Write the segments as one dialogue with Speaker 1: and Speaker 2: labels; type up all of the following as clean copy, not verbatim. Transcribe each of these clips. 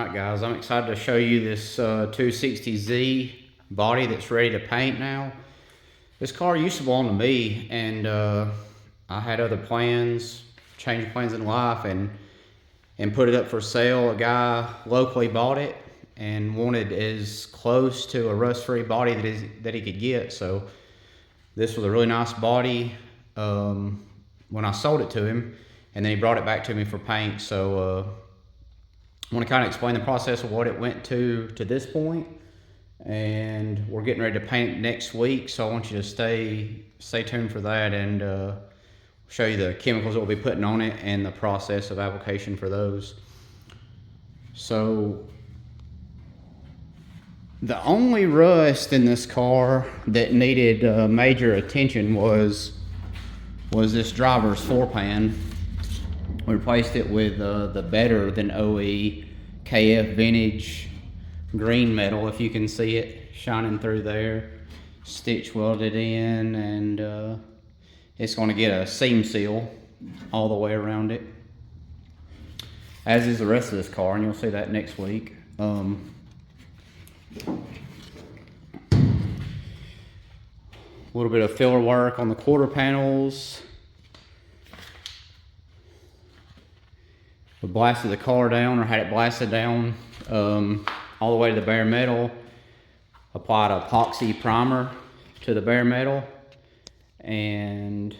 Speaker 1: Alright guys, I'm excited to show you this 260Z body that's ready to paint now. This car used to belong to me, and I had other plans, changed plans in life, and put it up for sale. A guy locally bought it and wanted as close to a rust-free body that he could get. So this was a really nice body when I sold it to him, and then he brought it back to me for paint. So I want to kind of explain the process of what it went to this point, and we're getting ready to paint it next week. So I want you to stay tuned for that, and show you the chemicals that we'll be putting on it and the process of application for those. So the only rust in this car that needed major attention was this driver's floor pan. We replaced it with the better than OE KF vintage green metal, if you can see it shining through there. Stitch welded in, and it's going to get a seam seal all the way around it, as is the rest of this car, and you'll see that next week. A little bit of filler work on the quarter panels. We blasted the car down, or had it blasted down all the way to the bare metal. Applied epoxy primer to the bare metal, and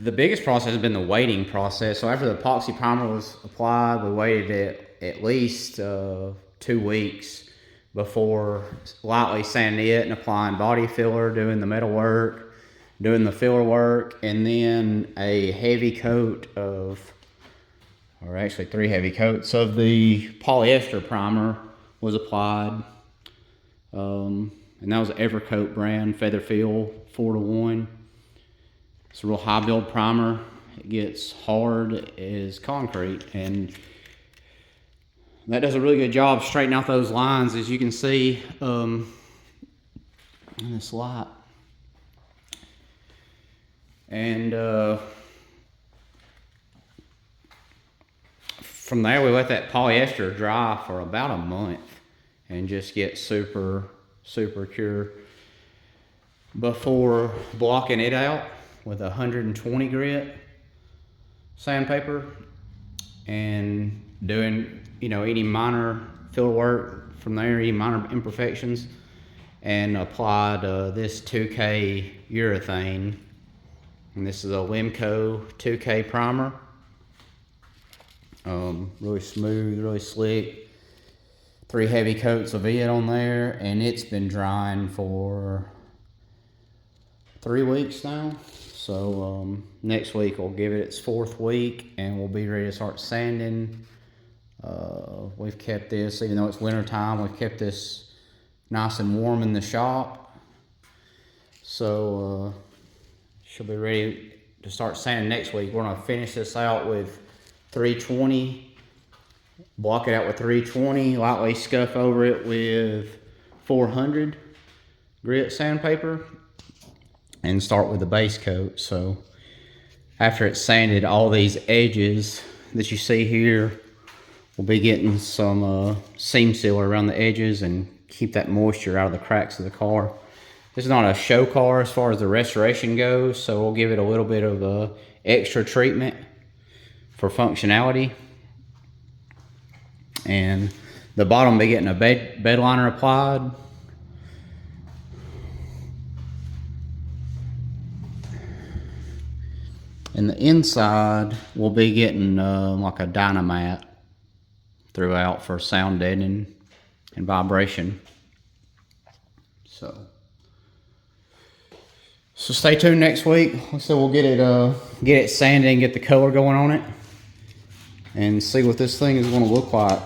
Speaker 1: the biggest process has been the waiting process. So after the epoxy primer was applied, we waited at least 2 weeks before lightly sanding it and applying body filler, doing the metal work, doing the filler work, and then a heavy coat of, or actually 3 heavy coats of the polyester primer was applied. And that was an Evercoat brand, Feather Feel 4:1. It's a real high build primer. It gets hard as concrete, and that does a really good job straightening out those lines, as you can see in this light. And from there, we let that polyester dry for about a month and just get super cure before blocking it out with 120 grit sandpaper and doing, any minor filler work from there, any minor imperfections, and applied this 2K urethane. And this is a Limco 2K primer. Really smooth, really slick. 3 heavy coats of it on there, and it's been drying for 3 weeks now. So next week we'll give it its 4th week, and we'll be ready to start sanding. We've kept this, even though it's winter time, we've kept this nice and warm in the shop. So she'll be ready to start sanding next week. We're going to finish this out with 320, block it out with 320, lightly scuff over it with 400 grit sandpaper, and start with the base coat. So after it's sanded, all these edges that you see here, we'll be getting some seam sealer around the edges and keep that moisture out of the cracks of the car. This is not a show car as far as the restoration goes, so we'll give it a little bit of extra treatment for functionality. And the bottom will be getting a bed liner applied. And the inside will be getting like a Dynamat throughout for sound deadening and vibration. So stay tuned next week. So we'll get it sanded and get the color going on it, and see what this thing is going to look like.